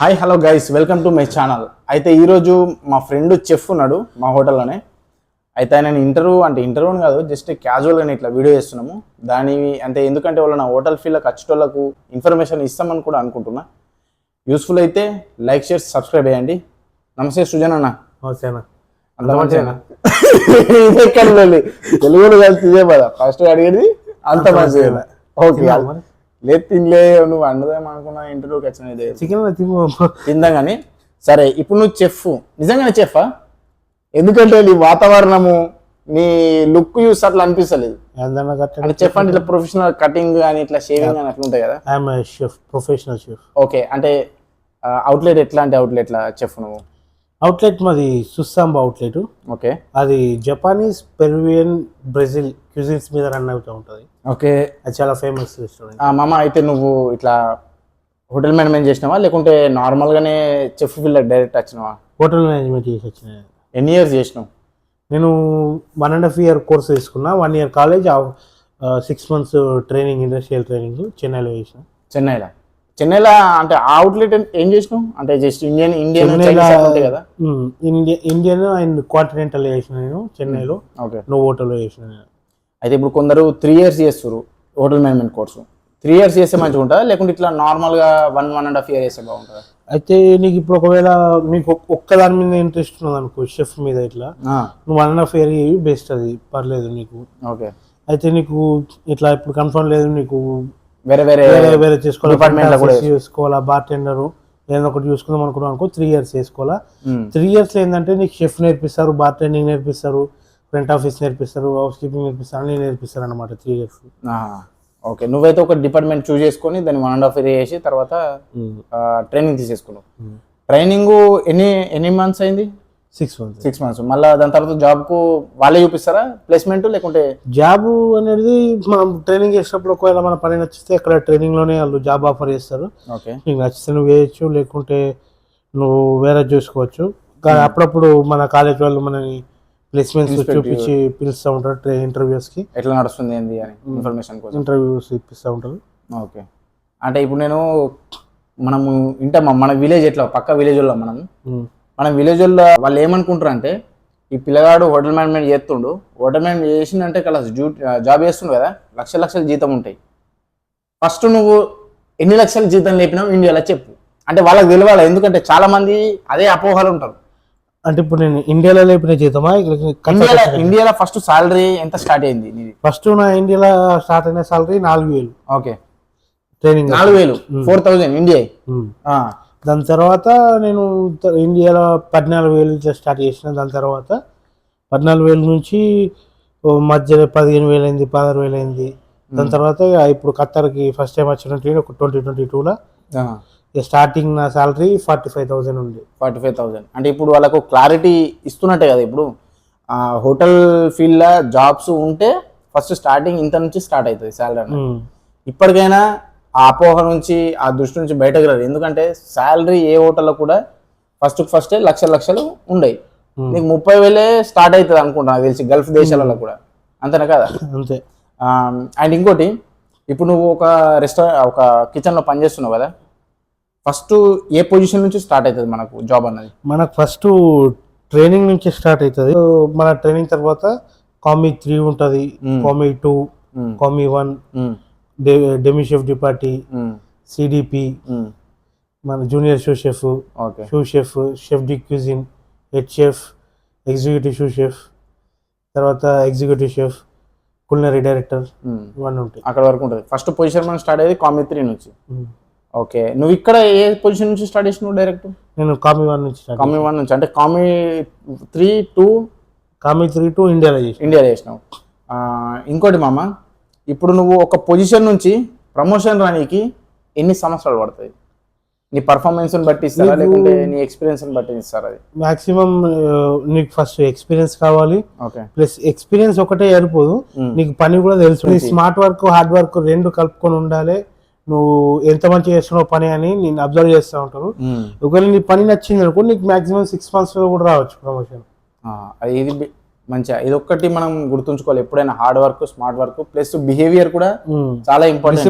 Hi hello guys, welcome to my channel. అయితే ఈరోజు మా ఫ్రెండ్ చెఫ్ ఉన్నాడు మా హోటల్లోనే. అయితే ఆయన ఇంటర్వ్యూ కాదు, జస్ట్ క్యాజువల్గానే ఇట్లా వీడియో చేస్తున్నాము. దాని అంటే ఎందుకంటే వాళ్ళు నా హోటల్ ఫీల్డ్కి వచ్చేటోళ్ళకు ఇన్ఫర్మేషన్ ఇస్తామని కూడా అనుకుంటున్నా. యూస్ఫుల్ అయితే లైక్ షేర్ సబ్స్క్రైబ్ చేయండి. నమస్తే సృజన్ అన్న. అంత మంచిగా తెలుగులో కలిసి ఇదే పదా ఫస్ట్ అడిగేది అంత మంచిగా. ఓకే లేదు తినలే, నువ్వు అండదేమో అనుకున్నా, ఇంటర్వ్యూకి వచ్చిన చికెన్ తిందాం కానీ. సరే, ఇప్పుడు నువ్వు చెఫ్, నిజంగానే చెఫా? ఎందుకంటే నీ వాతావరణము, నీ లుక్ చూసి అట్లా అనిపిస్తలేదు. అంటే చెఫ్ అంటే ఇట్లా ప్రొఫెషనల్ కటింగ్ కానీ ఇట్లా షేవింగ్ అని అట్లా ఉంటాయి కదా. Professional chef. ఓకే, అంటే అవుట్లెట్ ఎట్లాంటి అవుట్లెట్లా చెఫ్ నువ్వు? అవుట్లెట్ మాది సుస్సాంబా అవుట్లెట్. ఓకే, అది జపానీస్, పెరువియన్, బ్రెజిల్ క్యూజిన్స్ మీద రన్ అవుతూ ఉంటుంది. ఓకే, అది చాలా ఫేమస్ రెస్టారెంట్. మామ, అయితే నువ్వు ఇట్లా హోటల్ మేనేజ్మెంట్ చేసినావా లేకుంటే నార్మల్గానే చెఫ్ ఫీల్డ్ డైరెక్ట్ వచ్చినావా? హోటల్ మేనేజ్మెంట్ చేసి వచ్చిన. ఎన్ని ఇయర్స్ చేసినావు? నేను 1.5 year కోర్స్ తీసుకున్నా. 1 year college, 6 months training, industrial training చెన్నైలో చేసిన. చెన్నైలో అంటే అవుట్లెట్ ఏం చేసినావు? అంటే జస్ట్ ఇండియన్ కదా? ఇండియన్ అండ్ కాంటినెంటల్ చేసిన నేను చెన్నైలో. ఓకే, నువ్వు హోటల్లో చేసిన. అయితే ఇప్పుడు కొందరు 3 years చేస్తారు హోటల్ మేనేజ్మెంట్ కోర్సు. 3 years చేస్తే మంచిగా ఉంటుందా లేకుంటే ఇట్లా నార్మల్గా 1.5 year చేస్తే బాగుంటుందా? అయితే నీకు ఇప్పుడు ఒకవేళ నీకు ఒక్కదాని మీద ఇంట్రెస్ట్ ఉన్నది అనుకో, షెఫ్ మీద, ఇట్లా నువ్వు 1.5 year బెస్ట్, అది పర్లేదు నీకు. ఓకే, అయితే నీకు ఇట్లా ఇప్పుడు కన్ఫర్మ్ లేదు, నీకు వేరే చేసుకోవాలా, బార్ టెండర్ ఏదైనా ఒకటి చూసుకుందాం అనుకున్నాం అనుకో, 3 years చేసుకోవాలా. 3 years ఏంటంటే నీకు షెఫ్ నేర్పిస్తారు, బార్ టెండింగ్ నేర్పిస్తారు, ఫ్రంట్ ఆఫీస్ నేర్పిస్తారు, హౌస్ కీపింగ్ నేర్పిస్తారు, అన్ని నేర్పిస్తారు అనమాట 3 years. ఓకే, నువ్వైతే ఒక డిపార్ట్మెంట్ చూస్ చేసుకొని దాన్ని 1.5 year చేసి తర్వాత ట్రైనింగ్ తీసేసుకున్నావు. ట్రైనింగ్ ఎన్ని మంత్స్ అయింది? 6 months. మళ్ళీ దాని తర్వాత జాబ్ కు వాళ్ళే చూపిస్తారా ప్లేస్మెంట్, లేకుంటే? జాబ్ అనేది మనం ట్రైనింగ్ చేసినప్పుడు ఒకవేళ మన పని నచ్చితే అక్కడ ట్రైనింగ్ లోనే వాళ్ళు జాబ్ ఆఫర్ చేస్తారు. ఓకే, నీకు నచ్చితే నువ్వు వేయచ్చు, లేకుంటే నువ్వు వేరే చూసుకోవచ్చు. కానీ అప్పుడప్పుడు మన కాలేజ్ వాళ్ళు మనని ప్లేస్మెంట్స్ చూపించి పిలుస్తూ ఉంటారు ఇంటర్వ్యూస్ కి. ఎట్లా నడుస్తుంది ఏంది అని ఇన్ఫర్మేషన్ కోసం ఇంటర్వ్యూస్ ఇప్పిస్తూ ఉంటారు. ఓకే, అంటే ఇప్పుడు నేను మనము మన విలేజ్ ఎట్లా పక్క విలేజ్ లో మన విలేజ్ వాళ్ళు ఏమనుకుంటారు అంటే, ఈ పిల్లగాడు హోటల్ మేనేజ్మెంట్ చేస్తుండు, హోటల్ మేనేజ్మెంట్ చేసిందంటే ఇక్కడ జాబ్ చేస్తుండు కదా, లక్షల జీతం ఉంటాయి. ఫస్ట్ నువ్వు ఎన్ని లక్షల జీతం లేపినావు ఇండియాలో చెప్పు, అంటే వాళ్ళకి తెలియాలి. ఎందుకంటే చాలా మంది అదే అపోహలు ఉంటారు. అంటే ఇప్పుడు నేను ఇండియాలో లేపిన జీతమా? ఇండియాలో ఫస్ట్ సాలరీ ఎంత స్టార్ట్ అయింది? ఫస్ట్ నా ఇండియాలో స్టార్ట్ అయిన సాలరీ 4,000. Okay, training 4,000, 4,000 India. దాని తర్వాత నేను ఇండియాలో 14,000 ఇట్లా స్టార్ట్ చేసిన. దాని తర్వాత 14,000 నుంచి మధ్యలో 15,000 అయింది, 16,000 అయింది. దాని తర్వాత ఇప్పుడు ఖత్తర్కి ఫస్ట్ టైం వచ్చినట్టు ఒక 2022లో స్టార్టింగ్ నా సాలరీ 45,000 ఉంది. 45,000 అంటే ఇప్పుడు వాళ్ళకు క్లారిటీ ఇస్తున్నట్టే కదా. ఇప్పుడు హోటల్ ఫీల్డ్లో జాబ్స్ ఉంటే ఫస్ట్ స్టార్టింగ్ ఇంత నుంచి స్టార్ట్ అవుతుంది సాలరీ. ఇప్పటికైనా ఆ అపోహ నుంచి, ఆ దృష్టి నుంచి బయటకు రాదు. ఎందుకంటే శాలరీ ఏ హోటల్లో కూడా ఫస్టే లక్షలు ఉండయి. నీకు 30,000 స్టార్ట్ అవుతుంది అనుకుంటా, నాకు తెలిసి గల్ఫ్ దేశాలలో కూడా. అంతేనా కదా? అంతే. అండ్ ఇంకోటి, ఇప్పుడు నువ్వు ఒక కిచెన్లో పనిచేస్తున్నావు కదా, ఫస్ట్ ఏ పొజిషన్ నుంచి స్టార్ట్ అవుతుంది మనకు జాబ్ అన్నది? మనకు ఫస్ట్ ట్రైనింగ్ నుంచి స్టార్ట్ అవుతుంది. మన ట్రైనింగ్ తర్వాత కామీ 3 ఉంటుంది, commis 2, commis 1, demi chef de partie, CDP, మన junior sous chef, sous chef, chef de cuisine, head chef, executive sous chef, తర్వాత ఎగ్జిక్యూటివ్ షెఫ్, కులినరీ డైరెక్టర్, ఇవన్నీ ఉంటాయి. అక్కడ వరకు ఉంటుంది. ఫస్ట్ పొజిషన్ మనం స్టార్ట్ అయ్యేది కామీ 3 నుంచి. ఓకే, నువ్వు ఇక్కడ ఏ పొజిషన్ నుంచి స్టార్ట్ చేసినావు డైరెక్ట్? నేను కామీ 1 నుంచి. కామీ 1 నుంచి అంటే కామీ 3 to ఇండియాలో చేసినావు. ఇంకోటి మామ, ఇప్పుడు నువ్వు ఒక పొజిషన్ నుంచి ప్రమోషన్ రానికి ఎన్ని సంవత్సరాలు పడుతుంది? నీ పర్ఫార్మెన్స్ని బట్టి ఇస్తారా లేకుంటే నీ ఎక్స్పీరియన్స్ని బట్టి ఇస్తారా? అది మాక్సిమం నీకు ఫస్ట్ ఎక్స్పీరియన్స్ కావాలి. ఓకే, ప్లస్ ఎక్స్పీరియన్స్ ఒకటే సరిపోదు, నీకు పని కూడా తెలుసు. స్మార్ట్ వర్క్, హార్డ్ వర్క్ 2 కలుపుకొని ఉండాలి. నువ్వు ఎంత మంచిగా చేస్తున్నావు పని అని నేను అబ్జర్వ్ చేస్తూ ఉంటారు. ఒకవేళ నీ పని నచ్చింది అనుకో, నీకు మాక్సిమం 6 months కూడా రావచ్చు ప్రమోషన్. ఇది మంచిగా, ఇది ఒక్కటి మనం గుర్తుంచుకోవాలి ఎప్పుడైనా. Hard work, smart work plus behaviour కూడా చాలా ఇంపార్టెంట్.